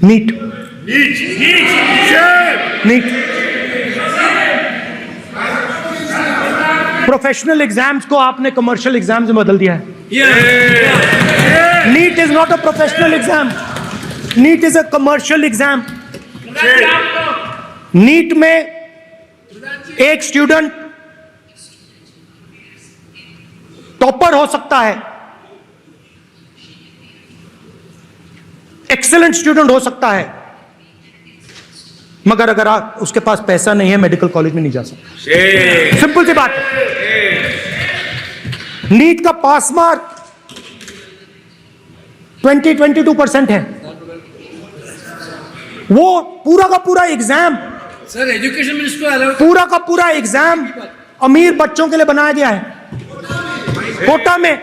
NEET NEET professional exams को आपने commercial exams में बदल दिया है। NEET is not a professional exam, NEET is a commercial exam. NEET में एक स्टूडेंट टॉपर हो सकता है, एक्सीलेंट स्टूडेंट हो सकता है, मगर अगर आप उसके पास पैसा नहीं है मेडिकल कॉलेज में नहीं जा सकता। सिंपल सी बात। नीट का पास मार्क 22% है। वो पूरा का पूरा एग्जाम, सर एजुकेशन मिनिस्टर पूरा का पूरा एग्जाम अमीर बच्चों के लिए बनाया गया है। कोटा में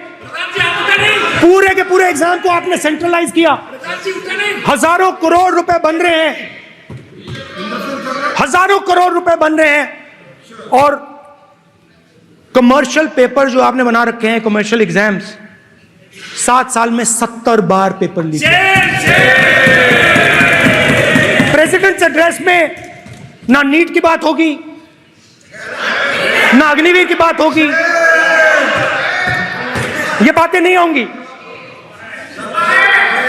पूरे के पूरे एग्जाम को आपने सेंट्रलाइज किया। हजारों करोड़ रुपए बन रहे हैं, हजारों करोड़ रुपए बन रहे हैं, और कमर्शियल पेपर जो आपने बना रखे हैं, कमर्शियल एग्जाम्स, 7 साल में 70 बार पेपर लीक। प्रेसिडेंट्स एड्रेस में ना नीट की बात होगी, ना अग्निवीर की बात होगी, ये बातें नहीं होंगी।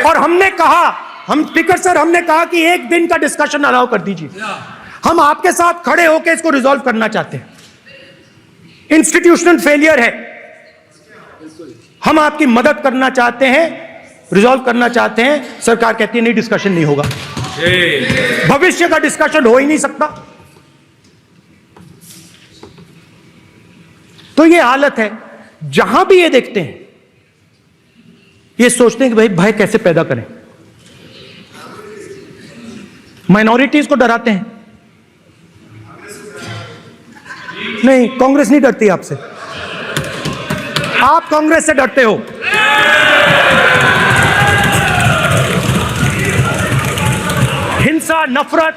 और हमने कहा, हम स्पीकर सर, हमने कहा कि एक दिन का डिस्कशन अलाउ कर दीजिए। हम आपके साथ खड़े होकर इसको रिजॉल्व करना चाहते हैं। इंस्टीट्यूशनल फेलियर है, हम आपकी मदद करना चाहते हैं, रिजॉल्व करना चाहते हैं। सरकार कहती है नहीं, डिस्कशन नहीं होगा, भविष्य का डिस्कशन हो ही नहीं सकता। तो ये हालत है। जहां भी ये देखते हैं, ये सोचते हैं कि भाई भय कैसे पैदा करें, माइनॉरिटीज को डराते हैं। नहीं, कांग्रेस नहीं डरती आपसे, आप कांग्रेस से डरते हो। हिंसा, नफरत,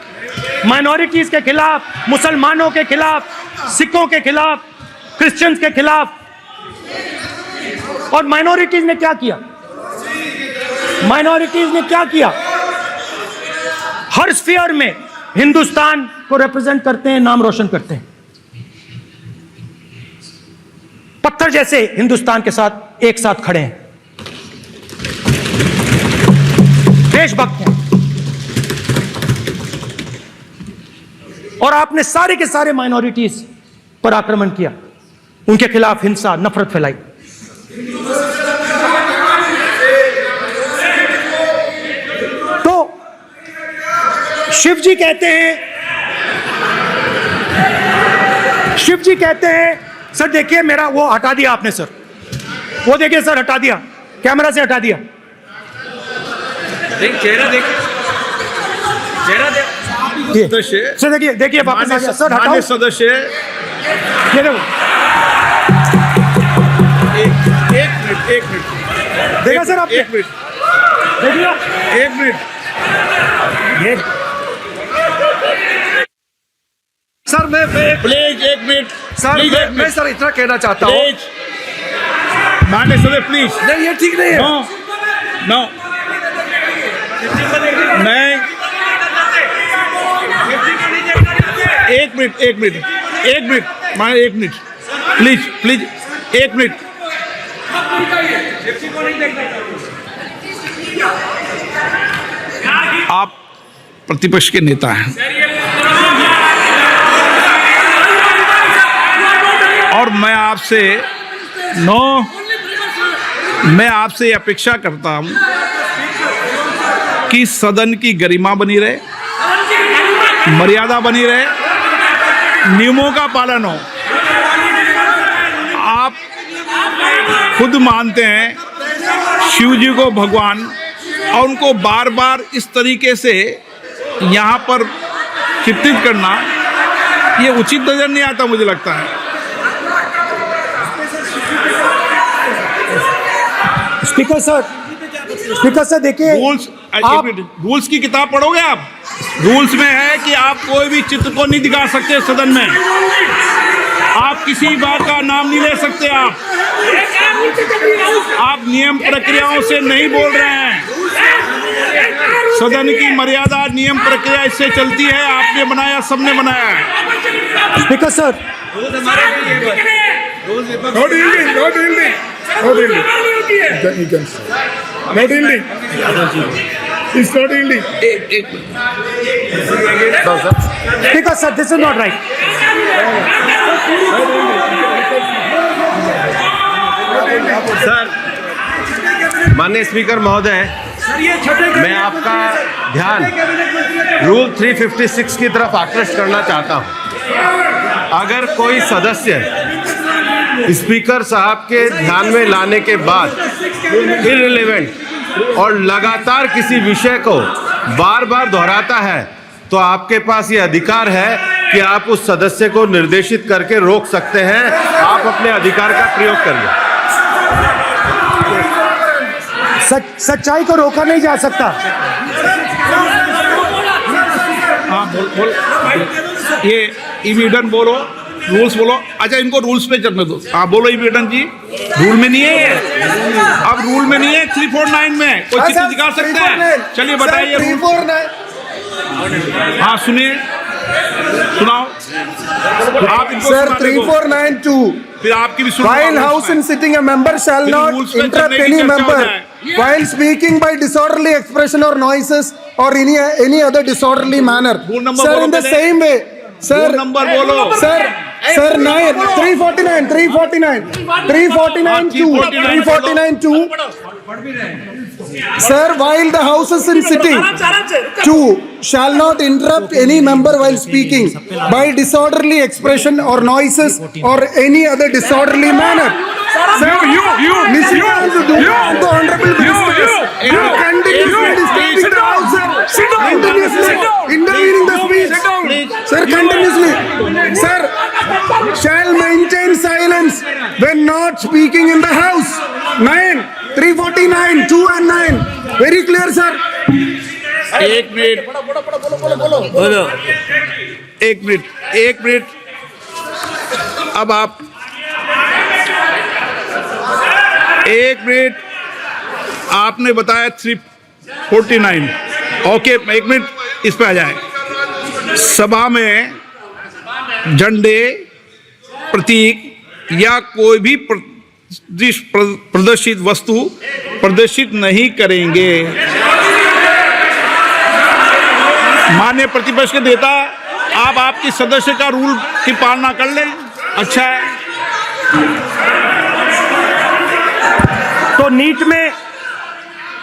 माइनॉरिटीज के खिलाफ, मुसलमानों के खिलाफ, सिखों के खिलाफ, क्रिश्चियंस के खिलाफ। और माइनॉरिटीज ने क्या किया? माइनॉरिटीज ने क्या किया? हर स्फीयर में हिंदुस्तान को रिप्रेजेंट करते हैं, नाम रोशन करते हैं। पत्थर जैसे हिंदुस्तान के साथ एक साथ खड़े हैं, देशभक्त हैं। और आपने सारे के सारे माइनॉरिटीज पर आक्रमण किया, उनके खिलाफ हिंसा, नफरत फैलाई। तो शिव जी कहते हैं, सर देखिए मेरा वो हटा दिया आपने सर, वो देखिए सर हटा दिया, कैमरा से हटा दिया। चेहरा देखिए, सदस्य सर देखिए वापस आ गया सर, हटाओ सदस्य। ये देखो, एक मिनट देखा सर आप, एक मिनट देखिए 1 मिनट। ये सर मैं प्लीज 1 मिनट सर मैं सर इतना कहना चाहता हूँ, प्लीज माननीय सदस्य प्लीज। नहीं ये ठीक नहीं है। नो मैं 1 मिनट माननीय 1 मिनट प्लीज 1 मिनट। आप प्रतिपक्ष के नेता हैं और मैं आपसे अपेक्षा करता हूं कि सदन की गरिमा बनी रहे, मर्यादा बनी रहे, नियमों का पालन हो। आप खुद मानते हैं शिव जी को भगवान, और उनको बार बार इस तरीके से यहाँ पर चित्रित करना ये उचित नजर नहीं आता, मुझे लगता है। स्पीकर सर देखिए, रूल्स की किताब पढ़ोगे आप? रूल्स में है कि आप कोई भी चित्र को नहीं दिखा सकते सदन में, आप किसी बात का नाम नहीं ले सकते। आप नियम प्रक्रियाओं से नहीं बोल रहे हैं। सदन की मर्यादा, नियम, प्रक्रिया इससे चलती है। आपने बनाया, सबने बनाया है। Speaker sir, Not yielding, not yielding, not yielding. You can say. Not yielding. It's not yielding. Speaker sir, this is not right. Sir, माननीय स्पीकर महोदय, मैं आपका ध्यान रूल 356 की तरफ आकृष्ट करना चाहता हूं। अगर कोई सदस्य स्पीकर साहब के ध्यान में लाने के बाद इररिलेवेंट और लगातार किसी विषय को बार बार दोहराता है, तो आपके पास ये अधिकार है कि आप उस सदस्य को निर्देशित करके रोक सकते हैं। आप अपने अधिकार का प्रयोग करिए। सच्चाई को रोका नहीं जा सकता। हाँ, बोल। ये इविडेंट बोलो, रूल्स बोलो। अच्छा, इनको रूल्स पे चलने दो। हाँ, बोलो इविडेंट जी। रूल में नहीं है ये, अब रूल में नहीं है। 349 में कोई चित्र दिखा सकते हैं? चलिए बताइए। 349. हाँ, सुनिए, सुनाओ आप इनको। Sir, 349(2). फिर आपकी भी सुनो। While house in sitting, a member shall not rules पे interrupt चलने की any चर्चा हो member जाए। while speaking by disorderly expression or noises or any other disorderly manner. Rule number Sir, बोलो in the पहले। same way. Sir, Rule number बोलो। Sir, 349, 349(2). Sir, while the house is in sitting, 2 shall not interrupt any member while speaking by disorderly expression or noises or any other disorderly manner. Sir, Nishikant, the honorable ministers are continuously disturbing the house, sir. Continuously intervening the speech. Sir, continuously. Sir, shall maintain silence when not speaking in the house. 9, 349, 2 and 9. Very clear, sir. एक minute, एक minute. अब आप एक minute, आपने बताया 349। Okay, एक minute, इस पे आ जाए। सभा में झंडे, प्रतीक या कोई भी प्रदर्शित वस्तु प्रदर्शित नहीं करेंगे। माननीय प्रतिपक्ष के नेता, आप आपकी सदस्य का रूल की पालना कर लें। अच्छा है। तो नीट में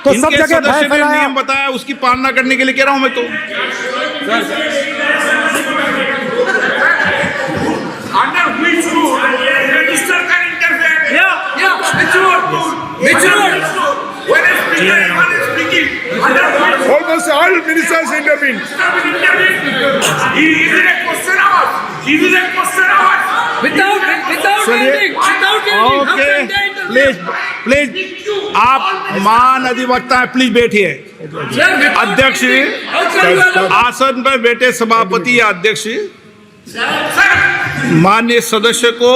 तो सब इनके जगह भय सदस्य ने फैलाया। नियम बताया, उसकी पालना करने के लिए कह रहा हूं मैं। तो Under which rule minister can interfere? Which rule? When a speaker is speaking, under which Almost all ministers intervene. Is it a question hour? Is it a question hour? Without ending. Okay, please आप मान अधिवक्ता हैं, please बैठिए। अध्यक्ष, आसन पर बैठे सभापति या अध्यक्ष माननीय सदस्य को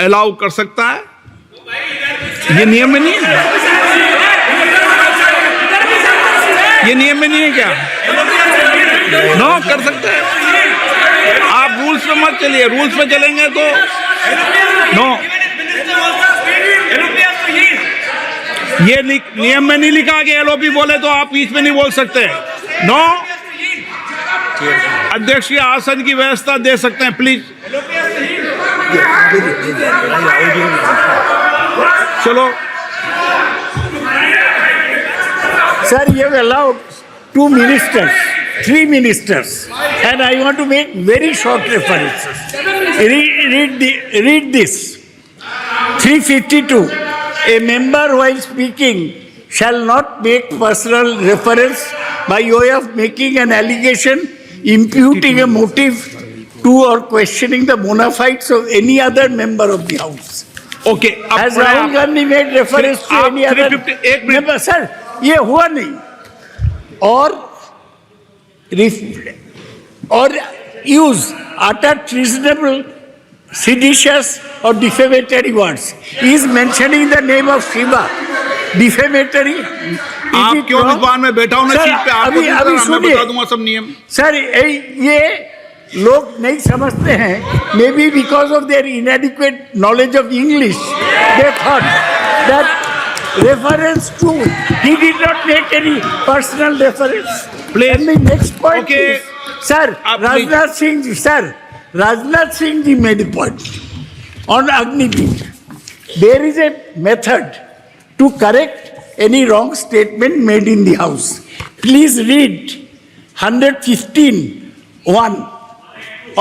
अलाउ कर सकता है। ये नियम में नहीं है, ये नियम में नहीं है क्या? नो, कर सकते हैं आप। रूल्स पे मत चलिए, रूल्स पे चलेंगे तो नो। ये नियम में नहीं लिखा कि एलओपी बोले तो आप बीच में नहीं बोल सकते। नो, अध्यक्ष के आसन की व्यवस्था दे सकते हैं, प्लीज। चलो। Sir, you have allowed 2 ministers, 3 ministers, and I want to make very short references. Read this. 352. A member while speaking shall not make personal reference by way of making an allegation, imputing a motive to or questioning the bona fides of any other member of the house. Okay, Has Rahul Gandhi made reference to any other 351 member? Sir, ये हुआ नहीं। or use utter treasonable, seditious or defamatory words. He is mentioning the name of Shiva. Defamatory आप it क्यों wrong? विद्वान में बैठा हूं ना Sir, सीट पे, आपको अभी मैं सुनिए। बता दूंगा सब नियम। सर ये लोग नहीं समझते हैं, maybe because of their inadequate knowledge of English they thought that reference to he did not make any personal reference. Please. Next point Okay. Sir आप Rajnath Singh ji made a point on Agniveer. There is a method to correct any wrong statement made in the House. Please read 115(1)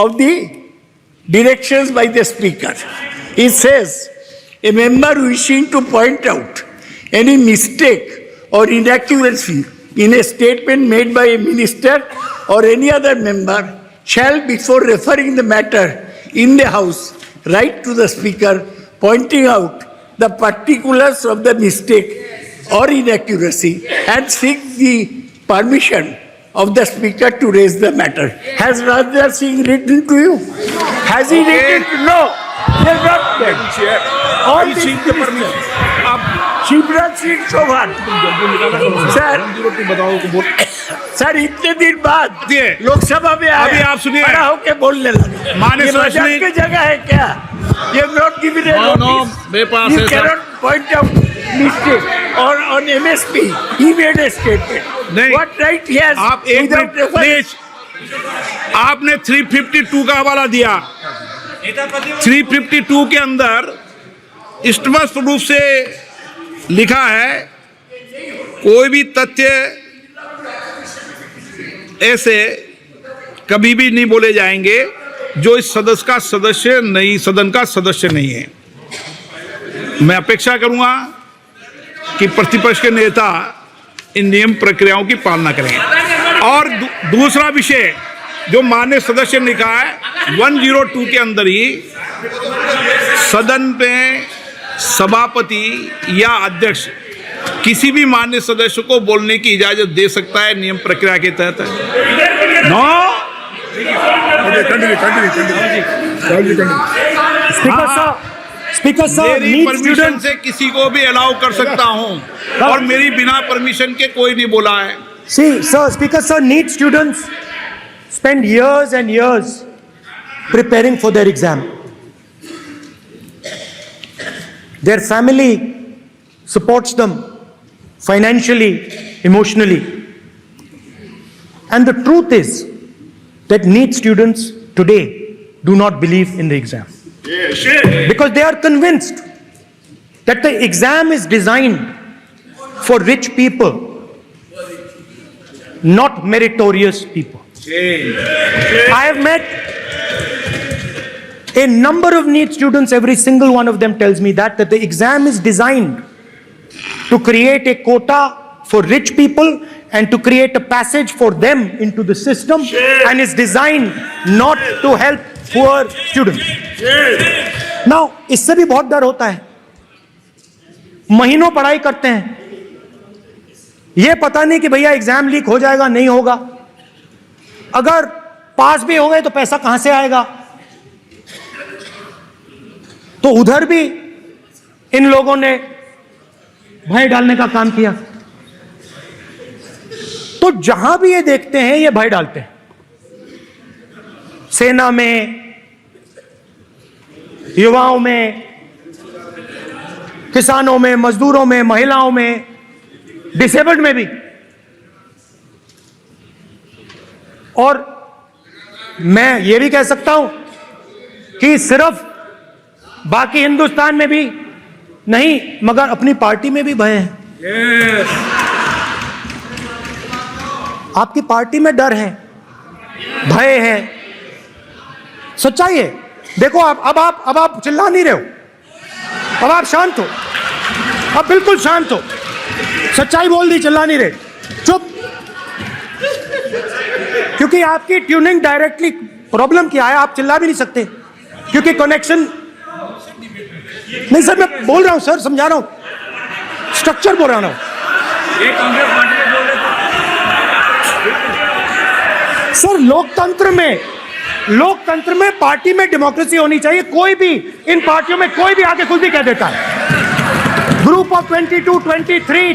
of the directions by the Speaker. It says, a member wishing to point out any mistake or inaccuracy in a statement made by a minister or any other member shall, before referring the matter in the House, write to the Speaker pointing out the particulars of the mistake or inaccuracy and seek the permission of the Speaker to raise the matter. Has Rajnath Singh written to you? Has he written? No. He has not written. All these ministers. Shivraj Singh Chouhan sir इतने दिन बाद लोकसभा में आए, अभी आप सुनिए। खड़ा होके बोलने लगे। माननीय ये मजाक सदस्य की जगह है क्या? ये नॉट गिवन ए नोटिस। मेरे पास You है sir. cannot point out mistake or on MSP. He made a statement. नहीं। What right he has? आप एक without मिनट reference? प्लीज, आपने 352 का हवाला दिया। 352 के अंदर स्पष्ट रूप से लिखा है, कोई भी तथ्य ऐसे कभी भी नहीं बोले जाएंगे जो इस सदन का सदस्य नहीं है। मैं अपेक्षा करूंगा कि प्रतिपक्ष के नेता इन नियम प्रक्रियाओं की पालना करें। और दूसरा विषय जो माननीय सदस्य ने लिखा है 102 के अंदर ही सदन में सभापति या अध्यक्ष किसी भी माननीय सदस्य को बोलने की इजाजत दे सकता है, नियम प्रक्रिया के तहत है। नो स्पीकर साहब मेरी परमिशन से किसी को भी अलाउ कर सकता हूं और मेरी बिना परमिशन के कोई नहीं बोला है। See, sir, Speaker sir, NEET students spend years and years preparing for their exam. Their family supports them financially, emotionally. And the truth is that NEET students today do not believe in the exam. Because they are convinced that the exam is designed for rich people, not meritorious people. I have met a number of NEET students, every single one of them tells me that the exam is designed to create a quota for rich people and to create a passage for them into the system, and is designed not to help poor students. Now, इससे भी बहुत डर होता है। महीनों पढ़ाई करते हैं, ये पता नहीं कि भैया एग्जाम लीक हो जाएगा नहीं होगा, अगर पास भी हो गए तो पैसा कहां से आएगा। तो उधर भी इन लोगों ने भय डालने का काम किया। तो जहां भी ये देखते हैं ये भय डालते हैं। सेना में, युवाओं में, किसानों में, मजदूरों में, महिलाओं में, डिसेबल्ड में भी। और मैं ये भी कह सकता हूं कि सिर्फ बाकी हिंदुस्तान में भी नहीं मगर अपनी पार्टी में भी भय है। आपकी पार्टी में डर है, भय है, सच्चाई है। देखो अब आप चिल्ला नहीं रहे हो, अब आप शांत हो, अब बिल्कुल शांत हो, सच्चाई बोल दी, चिल्ला नहीं रहे, चुप। क्योंकि आपकी ट्यूनिंग डायरेक्टली प्रॉब्लम क्या है, आप चिल्ला भी नहीं सकते क्योंकि कनेक्शन नहीं। सर मैं बोल रहा हूं, सर समझा रहा हूं, स्ट्रक्चर बोल रहा हूं। सर लोकतंत्र में पार्टी में डेमोक्रेसी होनी चाहिए। कोई भी इन पार्टियों में कोई भी आके कुछ भी कह देता है। Group of 22, 23